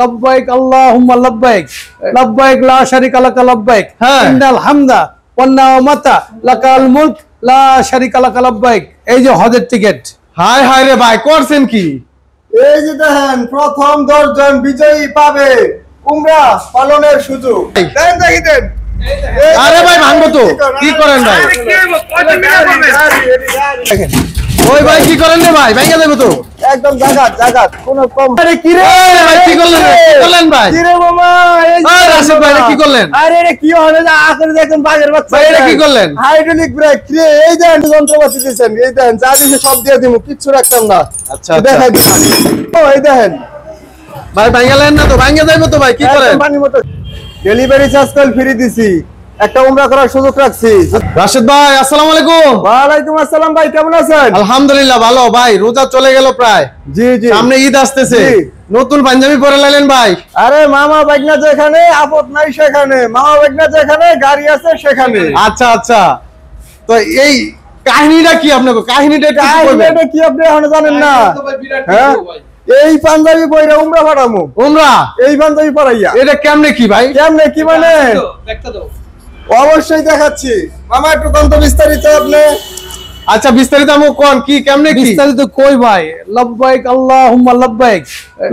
लब्बैक अल्लाहुम्मा लब्बैक लब्बैक ला शरीका लक लब्बैक इन्नाल हामदा ওয়ান নি'মাতা লাকাল মুলক লা শারিকা লাক লব্বৈক। এই যে হজের টিকিট। হায় হায় রে ভাই, করছেন কি? এই যে দেখেন প্রথম 10 জন বিজয়ী পাবে উমরা পালনের সুযোগ। দেন দেন। আরে ভাই ভাঙবো তো, কি করেন ভাই? দেখেন ওই ভাই কি করেন রে ভাই, ভেঙে দেব তো একদম জাগাত কোন কম। আরে কি রে ভাই, কি করলেন ভাই? কি রে মামা, এই আরে রাশিদ ভাই কি করলেন? আরে রে কি হবে না আখরে দেখেন বাগের বাচ্চা। ভাই এটা কি করলেন? হাইড্রোলিক ব্রেক রে, এই দেন যন্ত্রপাতি দিয়েছেন, এই দেন যা দিছে সব দিয়ে দিমু, কিচ্ছু রাখতাম না। আচ্ছা দেখাই দিন। ও এই দেখেন ভাই ভাঙালেন না তো, ভাঙে যাইবো তো ভাই, কি করেন? পানি মতো ডেলিভারি চার্জ কল ফ্রি দিছি, একটা উমরা করার সুযোগ রাখছি। রাশিদ ভাই আসসালামু আলাইকুম। ওয়ালাইকুম আসসালাম ভাই, কেমন আছেন? আলহামদুলিল্লাহ ভালো ভাই, রোজা চলে গেল প্রায়, জি জি সামনে ঈদ আসতেছে, জি। নতুন পাঞ্জাবি পরে লাইলেন ভাই। আরে মামা বাগনা যেখানে আপদ নাই সেখানে, মামা বাগনা যেখানে গাড়ি আছে সেখানে। আচ্ছা আচ্ছা, তো এই কাহিনীটা কি আপনাকে, কাহিনীটা একটু বলবেন? এটা কি আপনি এখন জানেন না? হ্যাঁ এই পাঞ্জাবি পয়রা উমরা পাঠামু। উমরা এই পাঞ্জাবি পরাইয়া এটা কেমনে কি ভাই? কেমনে কি মানে অবশ্যই দেখাচ্ছি মামা, একটু কম তো বিস্তারিত আপনি। আচ্ছা বিস্তারিত আমু কোন কি কেমনে কি? বিস্তারিত কই ভাই। লব্বৈক আল্লাহুম্মা লব্বৈক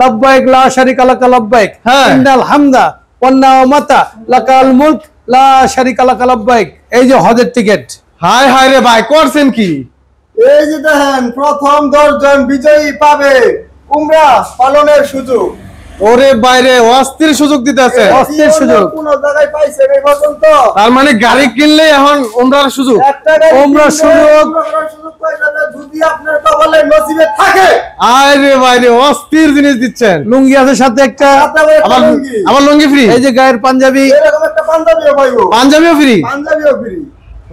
লব্বৈক লা শারিকা লাক লব্বৈক ইন্নাল হামদা ওয়ান নি'মাতা লাকাল মুলক লা শারিকা লাক লব্বৈক। এই যে হজের টিকিট। হায় হায় রে ভাই, করছেন কি? এই যে দেখেন প্রথম 10 জন বিজয়ী পাবে উমরা পালনের সুযোগ। ওরে বাইরে অস্থির সুযোগ দিতে আছে, অস্থির সুযোগ। কোন জায়গায় পাইছেন এই পর্যন্ত? তার মানে গাড়ি কিনলে এখন উমরার সুযোগ। একটা গাড়ি উমরার সুযোগ। উমরার সুযোগ পাইলেন যদি আপনার কপালে নসিবে থাকে। আরে বাইরে অস্থির জিনিস দিচ্ছেন। লুঙ্গি আছে সাথে একটা, আমার লুঙ্গি ফ্রি, এই যে গায়ের পাঞ্জাবি, এরকম একটা পাঞ্জাবিও পাইবো, পাঞ্জাবিও ফ্রি। পাঞ্জাবিও ফ্রি।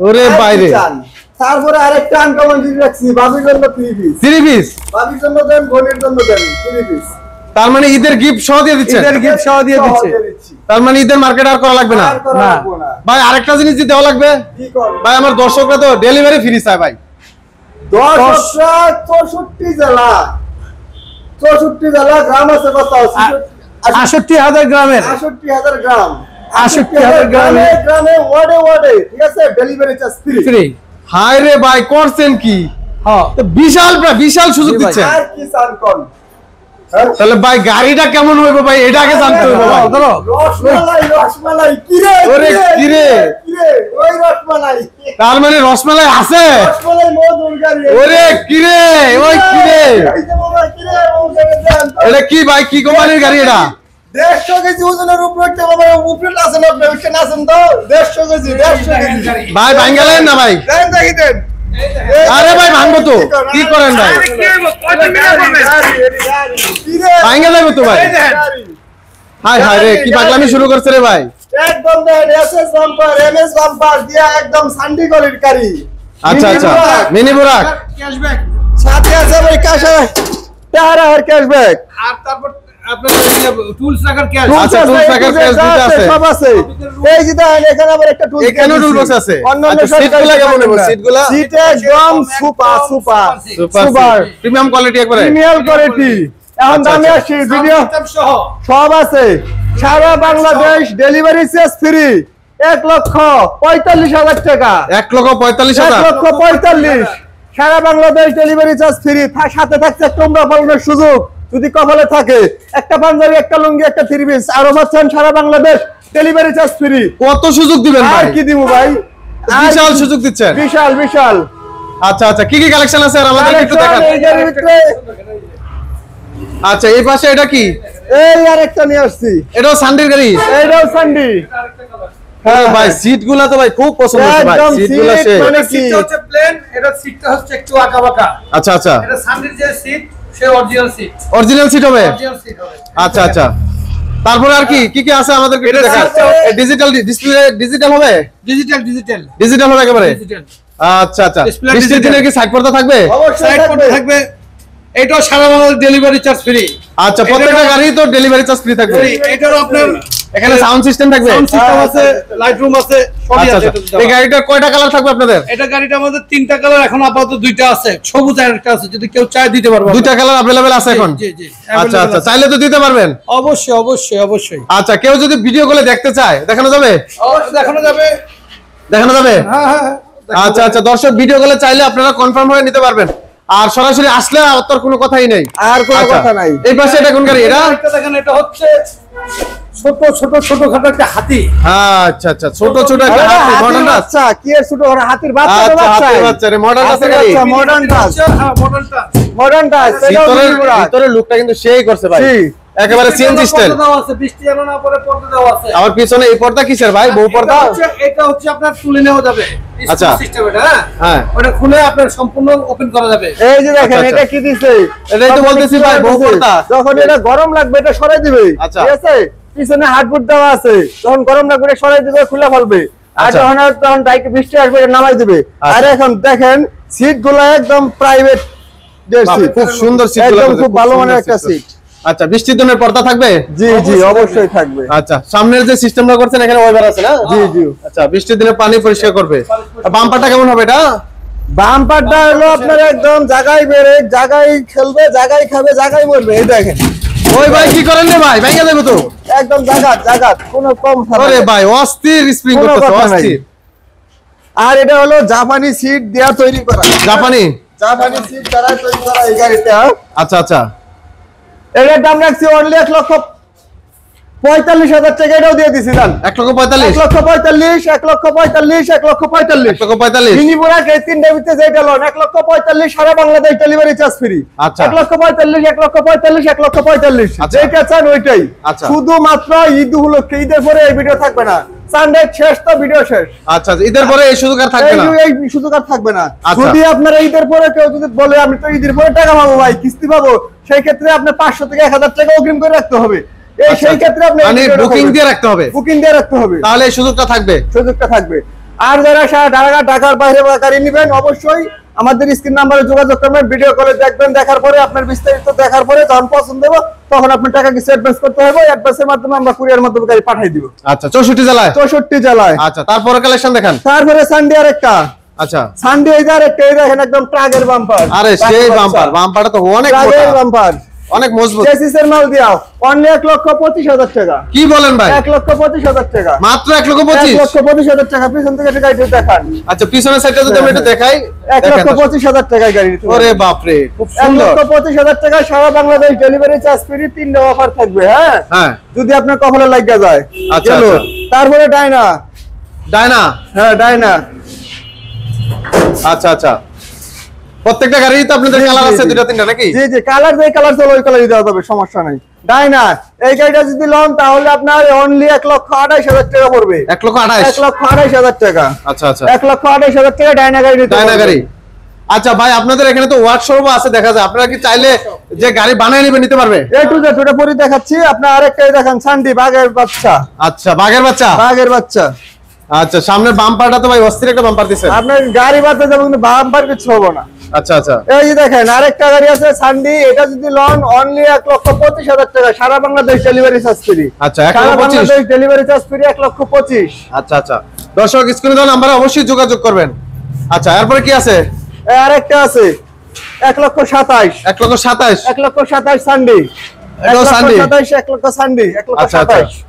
ওরে বাইরে তারপরে আরেকটা আনকমন জিনিস রাখছি, বাবির জন্য 3 পিস। 3 পিস বাবির জন্য দেন, বোনের জন্য দেন 3 পিস। তার মানে ঈদের গিফট সহ দিয়ে দিচ্ছেন? ঈদের গিফট সহ দিয়ে দিচ্ছে। তার মানে ঈদের মার্কেট আর করা লাগবে না। আর করা লাগবে না। ভাই আরেকটা জিনিস দিতে লাগবে কি করব ভাই, আমার দর্শকরা তো ডেলিভারি ফ্রি চায় ভাই। 64 জেলা, 64 জেলা গ্রাম আছে কত? ৬৮,০০০ গ্রামের, ৬৮,০০০ গ্রাম, ৬৮,০০০ গ্রামে গ্রামে ওয়ার্ডে ঠিক আছে, ডেলিভারি চার্জ ফ্রি। ফ্রি। হায় রে ভাই, করছেন কি? হ্যাঁ তো বিশাল সুযোগ জি ভাই। দিচ্ছেন। আর কি চান কোন? তাহলে ভাই গাড়িটা কেমন হইবে ভাই, এটা আগে জানতে হবে ভাই। ধরো রসমালাই কিরে ওরে কিরে, ওই রসমালাই, তার মানে রসমালাই আছে? রসমালাই মধুর গাড়ি। ওরে কিরে, ওই কিরে, এই যে মামা কিরে ওখানে যান। এটা কি ভাই, কি কোম্পানির গাড়ি এটা? 150 কেজি ওজনের উপরে একটা বাবা উপরে আছেন, আপনি ওখানে আছেন তো 150 কেজি ভাই ভাঙ্গালেন না ভাই? দেন দেন। আরে ভাই ভাঙবো তো, কি করেন ভাই? ভাঙ্গা যাবে তো ভাই। হায় হায় রে, কি পাগলামি শুরু করছে রে ভাই। একদম দেন, এসএস বাম্পার এমএস বাম্পার দিয়া একদম সান্ডি গলির গাড়ি। আচ্ছা আচ্ছা, মিনি বুরাক ক্যাশব্যাক। সাথে আছে ভাই ক্যাশব্যাক, টাকা আর ক্যাশব্যাক। আর তারপর আপনার টুলস রাখার ক্যাশ। আচ্ছা, টুলস রাখার ক্যাশ দিতে আছে। সব আছে। এই যে দেখেন এখানে আবার একটা টুলস, এখানে টুলস আছে। অন্যান্য আচ্ছা, সিটগুলা কেমন হবে? সিটগুলা সিট একদম সুপার প্রিমিয়াম কোয়ালিটি একবারে। Premium quality. এখন আচ্ছা, দামে আচ্ছা। আসি ভিডিও সহ সব আছে, সারা বাংলাদেশ ডেলিভারি চার্জ ফ্রি। 1,45,000 টাকা, 1,45,000। 1,45,000 সারা বাংলাদেশ ডেলিভারি চার্জ ফ্রি। সাথে থাকছে একটা উমরা পালনের সুযোগ যদি কপালে থাকে, একটা পাঞ্জাবি, একটা লুঙ্গি, একটা 3 পিস আরো পাচ্ছেন। সারা বাংলাদেশ ডেলিভারি চার্জ ফ্রি। কত সুযোগ দিবেন আর ভাই? কি দিব ভাই, বিশাল সুযোগ দিচ্ছেন। বিশাল। আচ্ছা আচ্ছা, কি কি কালেকশন আছে আর আমাদের একটু দেখান। এই যে ভিতরে আচ্ছা, এই পাশে এটা কি? এই আরেকটা নিয়ে আসছি, এটাও সানডির গাড়ি? এইটাও সান্ডি। হ্যাঁ ভাই, সিটগুলা তো ভাই খুব পছন্দ হচ্ছে ভাই, একদম সিটগুলা সিট সেই। মানে কি? সিটটা হচ্ছে প্লেন, এটা সিটটা হচ্ছে একটু আঁকা বাঁকা। আচ্ছা আচ্ছা, এটা সামনের যে সিট সে অরিজিনাল সিট, অরিজিনাল সিট হবে? অরিজিনাল সিট হবে। আচ্ছা আচ্ছা, তারপরে আর কি কি কি আছে আমাদের একটু দেখান। ডিজিটাল ডিসপ্লে, ডিজিটাল হবে? ডিজিটাল হবে একেবারে? আচ্ছা আচ্ছা, Display বৃষ্টির দিনে কি সাইড পর্দা থাকবে? অবশ্যই সাইড থাকবে। পর্দা থাকবে। এটাও সারা বাংলাদেশ ডেলিভারি চার্জ ফ্রি। আচ্ছা, প্রত্যেকটা গাড়ি তো ডেলিভারি চার্জ ফ্রি থাকবে। এটারও আপনার এখানে সাউন্ড সিস্টেম থাকবে, সাউন্ড সিস্টেম আছে, লাইট রুম আছে, সবই আচ্ছা আছে। আচ্ছা। এই গাড়িটা কয়টা কালার থাকবে আপনাদের? এটা গাড়িটা আমাদের 3টা কালার, এখন আপাতত 2টা আছে, সবুজ আর একটা আছে, যদি কেউ চায় দিতে পারবো। 2টা কালার अवेलेबल আছে এখন? জি জি। আচ্ছা আচ্ছা, চাইলে তো দিতে পারবেন? অবশ্যই অবশ্যই অবশ্যই। আচ্ছা, কেউ যদি ভিডিও কলে দেখতে চায় দেখানো যাবে? দেখানো যাবে। দেখানো যাবে? হ্যাঁ হ্যাঁ। আচ্ছা আচ্ছা, দর্শক ভিডিও কলে চাইলে আপনারা কনফার্ম হয়ে নিতে পারবেন, আর সরাসরি আসলে আর তোর কোনো কথাই নেই। আর কোনো কথা নাই। এই পাশে এটা কোন গাড়ি? এটা দেখেন, এটা হচ্ছে ছোট ছোট ছোটখাটো একটা হাতি। আচ্ছা আচ্ছা, ছোট ছোট একটা হাতি, মডার্ন টাচ। বাচ্চা কি এর ছোট বড় হাতির বাচ্চা তো আচ্ছা, বাচ্চা। হাতির বাচ্চা রে, মডার্ন টাচের গাড়ি। মডার্ন টাচ, হ্যাঁ মডার্ন টাচ। Modern touch. ভিতরের লুকটা কিন্তু সেই করছে ভাই, একেবারে সিএনজি স্টাইল। পর্দা দেওয়া আছে, বৃষ্টি যেন না পড়ে পর্দা দেওয়া আছে। আমার পিছনে এই পর্দা কিসের ভাই? বউ পর্দা? এটা হচ্ছে আপনার তুলে নেওয়া যাবে। আচ্ছা। সিস্টেম এটা, হ্যাঁ হ্যাঁ, ওটা খুলে আপনার সম্পূর্ণ ওপেন করা যাবে। এই যে দেখেন, আচ্ছা, এটা কি দিছে? এটাই তো বলতেছি ভাই, বউ পর্দা। যখন এটা গরম লাগবে এটা সরাই দিবে, আচ্ছা। ঠিক আছে? পিছনে হার্ডবোর্ড দেওয়া আছে, যখন গরম লাগবে এটা সরাই দিবে, খুলে ফেলবে। আর আচ্ছা। যখন ডাইরেক্ট বৃষ্টি আসবে এটা নামাই দিবে। আচ্ছা। আর এখন দেখেন সিট গুলো একদম প্রাইভেট সিট, খুব সুন্দর সিট, একদম খুব ভালো মানের একটা সিট। আচ্ছা, বৃষ্টির দিনের পর্দা থাকবে? জি জি, অবশ্যই থাকবে। আচ্ছা, সামনের যে সিস্টেমটা করছেন এখানে ওয়াইপার আছে না? জি জি। আচ্ছা, বৃষ্টির দিনে পানি পরিষ্কার করবে। বাম্পারটা কেমন হবে এটা? বাম্পারটা হলো আপনার একদম জায়গায় বেড়ে, জায়গায় খেলবে, জায়গায় খাবে, জায়গায় মরবে। এই দেখেন, ওই ভাই কি করেন রে ভাই, ভেঙে যাবে তো। একদম জাগাত কোনো কম থাকে না। আরে ভাই, অস্থির স্প্রিং কোনো করতেছে, কথা নাই। অস্থির। আর এটা হলো জাপানি সিট দেয়া তৈরি করা, জাপানি সিট দ্বারা তৈরি করা এই গাড়িটা। আচ্ছা আচ্ছা, এটার দাম রাখছি অনলি 1,45,000 টাকা। এটাও দিয়ে দিছিলাম 1,45,000। 1,45,000, 1,45,000, 1,45,000। 1,45,000। মিনিপুরা কে তিনটা ভিতরে যেটা লোন 1,45,000, সারা বাংলাদেশ ডেলিভারি চার্জ ফ্রি। আচ্ছা। 1,45,000, 1,45,000, 1,45,000, আচ্ছা। যেটা চান ওইটাই। আচ্ছা। শুধুমাত্র ঈদ উপলক্ষে, ঈদের পরে এই ভিডিও থাকবে না। সানডে শেষ তো ভিডিও শেষ। আচ্ছা, ঈদের পরে এই সুযোগ আর থাকবে না। এই সুযোগ আর থাকবে না। আচ্ছা। যদি আপনারা ঈদের পরে কেউ যদি বলে আমি তো ঈদের পরে টাকা পাবো ভাই, কিস্তি পাবো, সেই ক্ষেত্রে আপনি 500 থেকে 1000 টাকা অগ্রিম করে রাখতে হবে। এই আচ্ছা, সেই ক্ষেত্রে আপনি মানে বুকিং দিয়ে রাখতে হবে, বুকিং দিয়ে রাখতে হবে, তাহলে এই সুযোগটা থাকবে। সুযোগটা থাকবে। আর যারা ঢাকার বাইরে গাড়ি নেবেন, অবশ্যই আমাদের স্ক্রিন নাম্বারে যোগাযোগ করবেন, ভিডিও কলে দেখবেন, দেখার পরে আপনার বিস্তারিত দেখার পরে যখন পছন্দ হবে তখন আপনি টাকা কিছু অ্যাডভান্স করতে হবে। অ্যাডভান্সের মাধ্যমে আমরা কুরিয়ার মাধ্যমে গাড়ি পাঠিয়ে দিব। আচ্ছা, 64 জেলায়। 64 জেলায়। আচ্ছা, তারপরে কালেকশন দেখান। তারপরে সানডে আরেকটা, আচ্ছা, সানডে আরেকটা, এই দেখেন একদম ট্রাকের বাম্পার। আরে সেই বাম্পার, বাম্পারটা তো অনেক ট্রাকের মোটা, বাম্পার, অনেক মজবুত। চেসিসের মাল দিয়াও অনলি 1,25,000 টাকা। কি বলেন ভাই? 1,25,000 টাকা, মাত্র 1,25,000। 1,25,000 টাকা। পিছন থেকে একটা গাড়ি দেখান। আচ্ছা, পিছনের সাইডটা যদি আমরা একটু দেখাই। 1,25,000 টাকায় গাড়ি। ওরে বাপ রে, খুব সুন্দর। 1,25,000 টাকা, সারা বাংলাদেশ ডেলিভারি চার্জ ফ্রি, 3টা অফার থাকবে। হ্যাঁ হ্যাঁ, যদি আপনার কপালে লাগা যায়। আচ্ছা, চলো, আচ্ছা। তারপরে ডাইনা। ডায়না। হ্যাঁ, ডাইনা। আচ্ছা আচ্ছা, প্রত্যেকটা গাড়ি তো আপনাদের কালার আছে দুটো তিনটা নাকি? জি জি, কালার যে কালার চলো ওই কালারই দেওয়া যাবে, সমস্যা নাই। ডাইনা এই গাড়িটা যদি লন তাহলে আপনার অনলি 1,28,000 টাকা পড়বে। 1,28,000। 1,28,000 টাকা। আচ্ছা আচ্ছা, 1,28,000 টাকা ডাইনা গাড়ি নিতে ডায়না পারবেন। গাড়ি। আচ্ছা ভাই, আপনাদের এখানে তো ওয়ার্কশপও আছে দেখা যায়, আপনারা কি চাইলে যে গাড়ি বানিয়ে নেবে নিতে পারবে? এ টু জেড ওটা পরে দেখাচ্ছি। আপনার আরেকটাই দেখেন, সান্ডি বাঘের বাচ্চা। আচ্ছা, বাঘের বাচ্চা। বাঘের বাচ্চা। আচ্ছা, সামনের বাম্পারটা তো ভাই অস্থির একটা বাম্পার দিছেন। আপনার গাড়ি বাড়তে যাবে কিন্তু বাম্পার কিছু হবে না। আচ্ছা আচ্ছা, এই যে দেখেন আরেকটা গাড়ি আছে সান্ডি, এটা যদি লন অনলি 1,25,000 টাকা, সারা বাংলাদেশ ডেলিভারি চার্জ ফ্রি। আচ্ছা, সারা 1,25,000। Bangladesh delivery charge free, 1,25,000। আচ্ছা আচ্ছা, দর্শক স্ক্রিনে দেওয়া নাম্বারে অবশ্যই যোগাযোগ করবেন। আচ্ছা, এরপরে কি আছে? এই আরেকটা আছে 1,27,000। 1,27,000। 1,27,000 সান্ডি। এটাও সান্ডি। 1,27,000 সান্ডি। আচ্ছা, আচ্ছা। 1,27,000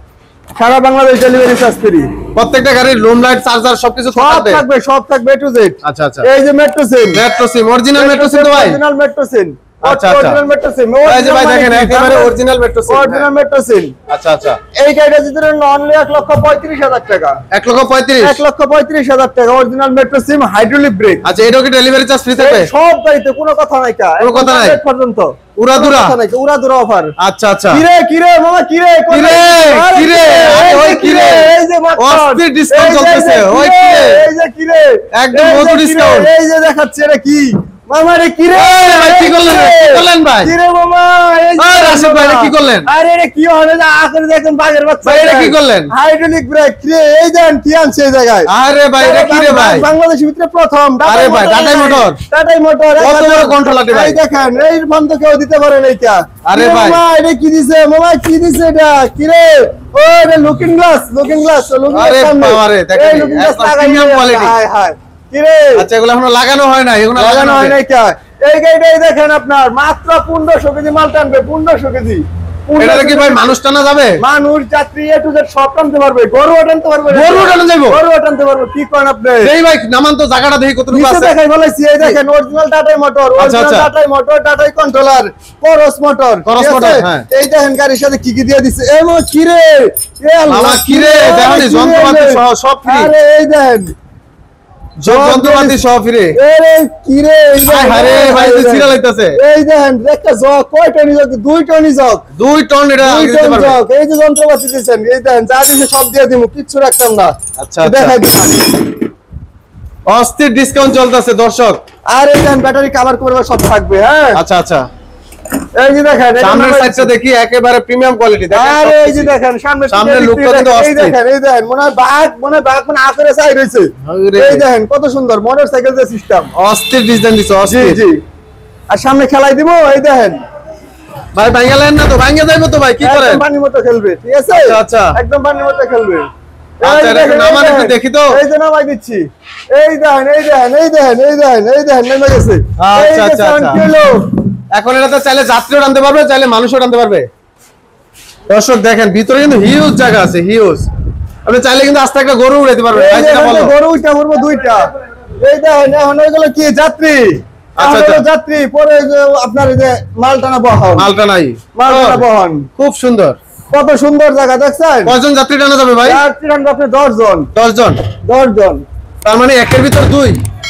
সারা বাংলাদেশ ডেলিভারি চার্জ ফ্রি। প্রত্যেকটা গাড়ির রুম লাইট, চার্জার সবকিছু সব থাকবে। থাকবে, সব থাকবে এ টু জেড। আচ্ছা আচ্ছা, এই যে মেট্রো সিম, মেট্রো সিম, অরিজিনাল মেট্রো সিম তো ভাই। অরিজিনাল মেট্রো সিম। আচ্ছা, আচ্ছা। অরিজিনাল মেট্রো সিম। এই যে ভাই দেখেন, একেবারে অরিজিনাল মেট্রো সিম। অরিজিনাল মেট্রো সিম। আচ্ছা আচ্ছা, এই গাড়িটা যদি অনলি 1,35,000 টাকা। 1,35,000। 1,35,000 টাকা অরিজিনাল মেট্রো সিম, হাইড্রোলিক ব্রেক। আচ্ছা, এটাও কি ডেলিভারি চার্জ ফ্রি থাকবে? সব গাড়িতে কোনো কথা নাই, কোনো কথা নাই? পর্যন্ত উড়াদুরা। উড়াদুরা অফার। আচ্ছা আচ্ছা, কিরে মামা, কিরে কিরে, আরে ওই কিরে, এই যে অস্থির ডিসকাউন্ট চলতেছে, ওই কিরে, এই যে কিরে, একদম মধু ডিসকাউন্ট। এই যে দেখাচ্ছে, এটা কি মামা রে কি রে ভাই কি করলেন ভাই? কি রে মামা? আরে রাশেদ ভাই কি করলেন? আরে রে কি হবে না আখরে দেখেন বাগের বাচ্চা। ভাই এটা কি করলেন? হাইড্রোলিক ব্রেক রে এই দেন কি আনছে এই জায়গায়। আরে ভাই এটা কি রে ভাই? বাংলাদেশের ভিতরে প্রথম আরে ভাই টাটা মোটর। টাটাই মোটর কত বড় কন্ট্রোলার রে ভাই? এই দেখেন এই ফোন তো কেউ দিতে পারে না এটা। আরে ভাই মামা এটা কি দিছে? মামা কি দিছে এটা? কি রে? ও এটা লুকিং গ্লাস আরে বাবা রে দেখেন প্রিমিয়াম কোয়ালিটি। হায় হায় কি রে? আচ্ছা এগুলো এখনো লাগানো হয় না, এগুলো লাগানো হয় নাই কা? এই গাড়িটাই দেখেন আপনার মাত্র 1500 কেজি মাল টানবে 1500 কেজি। এটা কি ভাই মানুষ টানা যাবে? মানুষ যাত্রী এ টু জেড সব টানতে পারবে, গরু টানতে পারবে, গরু টানা যাবে, গরু টানতে পারবে। কি করেন আপনি? এই ভাই নামান তো জায়গাটা দেখি কতটুকু নিচে আছে। দেখাই বলেছি এই দেখেন অরিজিনাল টাটাই মোটর, অরিজিনাল টাটাই মোটর, টাটাই কন্ট্রোলার, করস মোটর, করস মোটর। হ্যাঁ এই দেখেন গাড়ির সাথে কি কি দিয়ে দিছে। এ মো কি রে? এ আল্লাহ মামা কি রে? দেখেন যন্ত্রপাতি সহ সব ফ্রি। আরে এই দেখেন যন্ত্রপাতি সহ ফ্রি। আরে কি রে? আরে ভাই তো সিরিয়াল হইতাছে। এই দেখেন একটা জগ কয় টনি জগ? 2 টনি জগ, 2 টন এটা 2 দিতে টন পারবে। জগ। এই যে যন্ত্রপাতি দিয়েছেন এই দেখেন যা দিছে সব দিয়ে দিমু, কিচ্ছু রাখতাম না। আচ্ছা দেখাই দিই। অস্থির ডিসকাউন্ট চলতেছে দর্শক। আর এই দেখেন ব্যাটারি কভার করবে সব থাকবে। হ্যাঁ আচ্ছা আচ্ছা এই যে দেখেন সামনের সাইডটা দেখি একেবারে প্রিমিয়াম কোয়ালিটি। দেখেন আরে এই যে দেখেন সামনের লুকটা কিন্তু এই অস্থির। দেখেন এই দেখেন মনে হয় বাঘ মানে আকারে চাই রইছে। এই দেখেন কত সুন্দর মোটরসাইকেল যে সিস্টেম, অস্থির ডিজাইন দিছে জি অস্থির। জি। আর সামনে খেলাই দিব এই দেখেন ভাই ভাঙালেন না তো? ভাঙে যাইবো তো ভাই, কি করেন? একদম পানির মতো খেলবে, ঠিক আছে? আচ্ছা আচ্ছা একদম পানির মতো খেলবে। আচ্ছা এটা নামান একটু দেখি তো। এই যে নামাই দিচ্ছি। এই দেখেন এই দেখেন এই দেখেন এই দেখেন এই দেখেন নেমে গেছে। আচ্ছা আচ্ছা আচ্ছা। কিলো এখন এটাতে চাইলে যাত্রীও টানতে পারবে, চাইলে মানুষও টানতে পারবে। দর্শক দেখেন ভিতরে কিন্তু হিউজ জায়গা আছে, হিউজ। আপনি চাইলে কিন্তু আস্তে একটা গরু উড়াইতে পারবেন। ভাই যেটা বললো গরু উঠা পড়বো 2টা। এই দেখেন এখন এগুলো কি যাত্রী, আচ্ছা, এখন আচ্ছা। যাত্রী পরে যে আপনার এই যে মাল টানা বহন, মালটা নাই, মাল টানা বহন। খুব সুন্দর। কত সুন্দর জায়গা দেখছেন? কয়জন যাত্রী টানা যাবে ভাই? যাত্রী টানবে আপনি 10 জন। 10 জন। 10 জন, তার মানে একের ভিতর 2।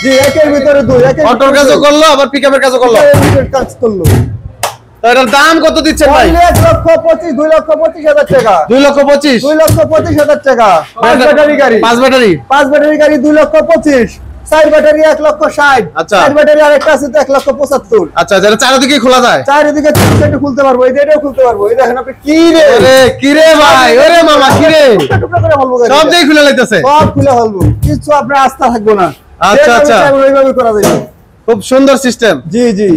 জি একের ভিতরে 2, একের অটোর কাজও করলো আবার পিকআপের কাজও করলো। কাজ করলো। তো এটার দাম কত দিচ্ছেন ভাই? 1,25,000 2,25,000 টাকা। 2,25,000। 2,25,000 টাকা। 5 ব্যাটারি গাড়ি, 5 ব্যাটারি। 5 ব্যাটারি গাড়ি 2,25,000। 4 ব্যাটারি 1,60,000। আচ্ছা। 4 ব্যাটারি আরেকটা আছে তো 1,75,000। আচ্ছা যেটা চারিদিকে খোলা যায়। চারিদিকে চারটে খুলতে পারবো, এই এটাও খুলতে পারবো। এই দেখেন আপনি কি রে? ওরে কি রে ভাই? ওরে মামা কি রে? টুকরা করে ফেলবো গাড়ি। সব যেই খুলে লাইতেছে। সব খুলে ফেলবো, কিছু আপনার আস্থা থাকবো না। আচ্ছা, আচ্ছা। ওইভাবে করা যাবে। খুব সুন্দর সিস্টেম। জি জি,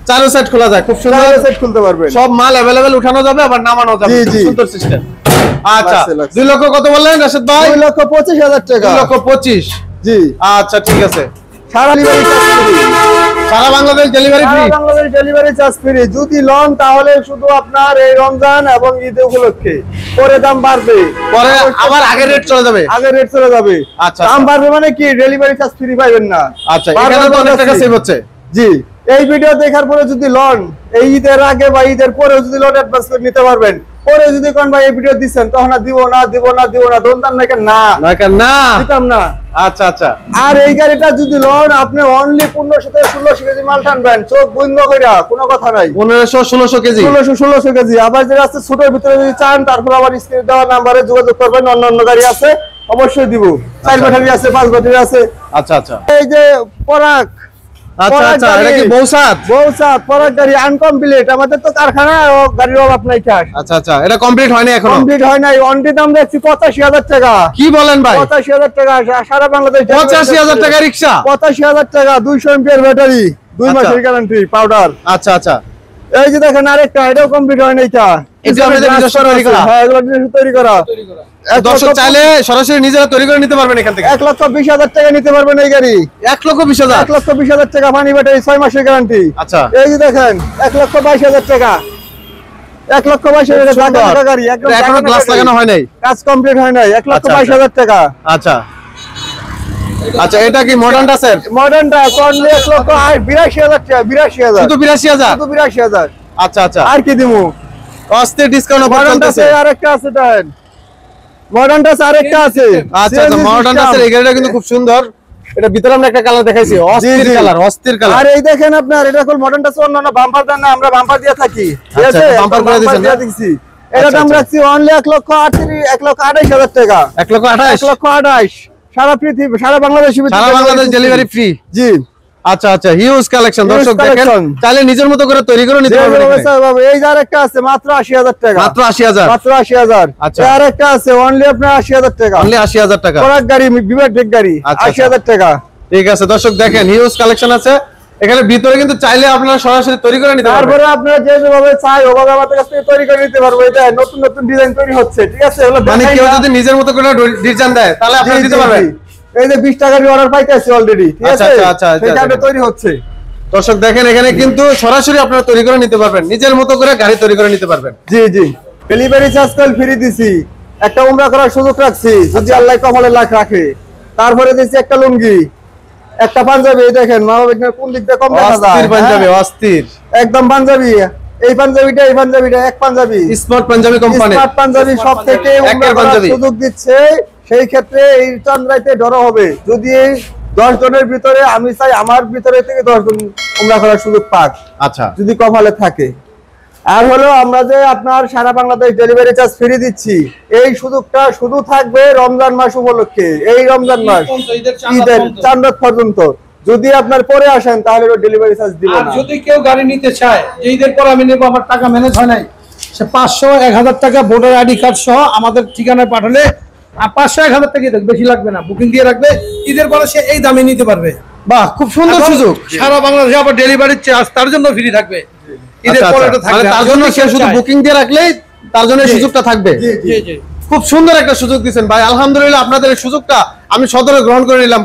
চারো সাইড খোলা যায়, খুব সুন্দর। চারটে সেট খুলতে পারবেন। সব মাল अवेलेबल উঠানো যাবে আবার নামানো যাবে। জি, খুব জি। সুন্দর সিস্টেম। আচ্ছা লাগছে, লাগছে। 2 লক্ষ কত বললেন রাশেদ ভাই? 2,25,000 টাকা। 2,25,000। জি, আচ্ছা ঠিক আছে। সারা ডেলিভারি চার্জ ফ্রি। সারা বাংলাদেশ ডেলিভারি ফ্রি। সারা বাংলাদেশ ডেলিভারি চার্জ ফ্রি। যদি লন তাহলে শুধু আপনার এই রমজান এবং ঈদ উপলক্ষে, পরে দাম বাড়বে, পরে আবার আগের রেট চলে যাবে। আগের রেট চলে যাবে। আচ্ছা, দাম আচ্ছা। বাড়বে মানে কি ডেলিভারি চার্জ ফ্রি পাবেন না। আচ্ছা এখানে তো অনেক টাকা সেভ হচ্ছে। জি, এই ভিডিও দেখার পরে যদি লন এই ঈদের আগে বা ঈদের পরেও যদি লন অ্যাডভান্স করে নিতে পারবেন, পরে যদি কোন ভাই এই ভিডিও দিচ্ছেন তখন আর দিব না দোনদান নাকি না না দিতাম না। আচ্ছা আচ্ছা। আর এই গাড়িটা যদি লন আপনি অনলি 1500 থেকে 1600 কেজি মাল টানবেন, চোখ বন্ধ কইরা, কোনো কথা নাই। 1500-1600 কেজি। 1600 কেজি। আবার যেটা আছে ছোটের ভিতরে যদি চান তারপর আবার স্ক্রিনে দেওয়া নাম্বারে যোগাযোগ করবেন। অন্য গাড়ি আছে অবশ্যই দিব। 4 ব্যাটারি আছে, 5 ব্যাটারি আছে। আচ্ছা আচ্ছা এই যে পরাগ, আচ্ছা আচ্ছা। এটা কি বৌসাত? বৌসাত পরাগ গাড়ি আনকমপ্লিট। আমাদের তো কারখানা ও গাড়ির অভাব নাই কাজ। আচ্ছা আচ্ছা। এটা কমপ্লিট হয়নি এখনো? কমপ্লিট হয় নাই। অনলি দাম দেখছি 85,000 টাকা। কি বলেন ভাই? 85,000 টাকা সারা বাংলাদেশ। 85,000 টাকা রিকশা? 85,000 টাকা, 200 এমপিআর ব্যাটারি, 2 মাসের গ্যারান্টি, পাউডার। আচ্ছা আচ্ছা। এই যে দেখেন আরেকটা, এটাও কমপ্লিট হয় নাই কা। এটা আপনাদের নিজস্ব তৈরি করা? হ্যাঁ, এগুলো নিজস্ব তৈরি করা। দর্শক চাইলে সরাসরি নিজেরা তৈরি করে নিতে পারবেন এখান থেকে। 1,20,000 টাকা নিতে পারবেন এই গাড়ি। 1,20,000? 1,20,000 টাকা পানি ব্যাটারি, 6 মাসের গ্যারান্টি। আচ্ছা। এই যে দেখেন 1,22,000 টাকা। 1,22,000 টাকা গাড়ি, একদম এখনো গ্লাস লাগানো হয় নাই? কাজ কমপ্লিট হয় নাই। 1,22,000 টাকা। আচ্ছা আচ্ছা। এটা কি মডার্ন টাসের? মডার্নটা অনলি 1,82,000 টাকা। 82,000 শুধু 82,000? শুধু 82,000। আচ্ছা আচ্ছা। আর কি দিমু? অস্থির ডিসকাউন্ট অফার মডার্নটা চলতেছে। আরেকটা আছে দেন। মডার্নটা আরেকটা আছে। আচ্ছা আচ্ছা। মডার্ন টাসের এই গাড়িটা কিন্তু খুব সুন্দর। এটা ভিতরে আমরা একটা কালার দেখাইছি, অস্থির কালার, অস্থির কালার। আর এই দেখেন আপনার এটা কোন মডার্নটা অন্যান্য বাম্পার দেন না, আমরা বাম্পার দিয়ে থাকি। ঠিক আচ্ছা, আছে, বাম্পার করে দিয়েছেন না? দিছি। এটা দাম আচ্ছা, রাখছি অনলি 1,28,000 টাকা। 1,28,000? 1,28,000 সারা পৃথিবী, সারা বাংলাদেশ সারা বাংলাদেশ ডেলিভারি ফ্রি। জি। আচ্ছা আচ্ছা, হিউজ কালেকশন। Huge দর্শক দেখেন, collection। চাইলে নিজের মতো করে তৈরি করে নিতে পারবেন এখানে। এই যার একটা আছে মাত্র 80,000 টাকা, মাত্র 80,000, মাত্র 80,000। আচ্ছা। আর একটা আছে অনলি আপনার 80,000 টাকা, অনলি 80,000 টাকা। ট্রাক গাড়ি, বিভাগ গাড়ি, আচ্ছা, 80,000 টাকা। ঠিক আছে দর্শক দেখেন, হিউজ কালেকশন আছে এখানে ভিতরে, কিন্তু চাইলে আপনারা সরাসরি তৈরি করে নিতে পারবেন। তারপরে আপনারা যেভাবে চাই ওভাবে আমাদের কাছ থেকে তৈরি করে নিতে পারবো। এটা নতুন নতুন ডিজাইন তৈরি হচ্ছে, ঠিক আছে? এগুলো মানে দেখাই কেউ না। যদি নিজের মতো করে ডিজাইন দেয় তাহলে জি, আপনারা জি, দিতে পারবেন। জি। এই যে 20 টাকার অর্ডার পাইতেছি অলরেডি, ঠিক আচ্ছা, আছে? আচ্ছা, আচ্ছা, আচ্ছা, সেইটা আচ্ছা। তৈরি হচ্ছে। দর্শক দেখেন, এখানে কিন্তু সরাসরি আপনারা তৈরি করে নিতে পারবেন, নিজের মতো করে গাড়ি তৈরি করে নিতে পারবেন। জি জি, ডেলিভারি চার্জ কল ফ্রি দিছি, একটা উমরা করার সুযোগ রাখছি যদি আল্লাহ কপালে লাখ রাখে। তারপরে দিছি একটা লুঙ্গি, একটা পাঞ্জাবি। এই দেখেন মা বাবা কোন দিক দিয়ে কম দেখা যায়। অস্থির পাঞ্জাবি, হ্যাঁ? অস্থির একদম পাঞ্জাবি। এই পাঞ্জাবিটা এক পাঞ্জাবি, smart Punjabi company. Smart Punjabi সব থেকে উমরা একের করার পাঞ্জাবি। সুযোগ দিচ্ছে। সেই ক্ষেত্রে এই চন্দ্রাইতে ধরা হবে যদি এই 10 জনের ভিতরে, আমি চাই আমার ভিতরে থেকে 10 জন উমরা করার সুযোগ পাক, আচ্ছা, যদি কপালে থাকে। আর হলো আমরা যে আপনার সারা বাংলাদেশ ডেলিভারি চার্জ ফ্রি দিচ্ছি, এই সুযোগটা শুধু থাকবে রমজান মাস উপলক্ষে। এই রমজান মাস ঈদের চাঁদ পর্যন্ত যদি আপনার পরে আসেন তাহলে ডেলিভারি চার্জ দিব আর না। যদি কেউ গাড়ি নিতে চায় যে ঈদের পর আমি নেবো, আমার টাকা ম্যানেজ হয় নাই, সে 500 1000 টাকা ভোটার আইডি কার্ড সহ আমাদের ঠিকানায় পাঠালে 500 1000 টাকা বেশি লাগবে না, বুকিং দিয়ে রাখবে, ঈদের পরে সে এই দামে নিতে পারবে। বাহ, খুব সুন্দর এবং সুযোগ। সারা বাংলাদেশে আবার ডেলিভারি চার্জ তার জন্য ফ্রি থাকবে। ঈদের আচ্ছা, পরে আচ্ছা। এটা থাকবে, মানে তার জন্য সে শুধু বুকিং দিয়ে রাখলেই তার জন্য এই সুযোগটা থাকবে। জি জি। খুব সুন্দর একটা সুযোগ দিচ্ছেন ভাই, আলহামদুলিল্লাহ। আপনাদের এই সুযোগটা আমি সদরে গ্রহণ করে নিলাম।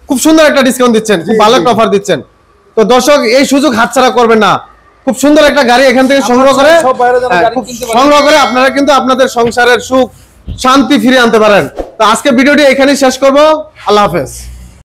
খুব সুন্দর একটা ডিসকাউন্ট দিচ্ছেন, খুব ভালো একটা অফার দিচ্ছেন। তো দর্শক, এই সুযোগ হাতছাড়া করবেন না। খুব সুন্দর একটা গাড়ি এখান থেকে সংগ্রহ করে, সব বাইরে যারা গাড়ি খুব কিনতে পারে। সংগ্রহ করে আপনারা কিন্তু আপনাদের সংসারের সুখ শান্তি ফিরিয়ে আনতে পারেন। তো আজকে ভিডিওটি এখানেই শেষ করব। আল্লাহ হাফেজ।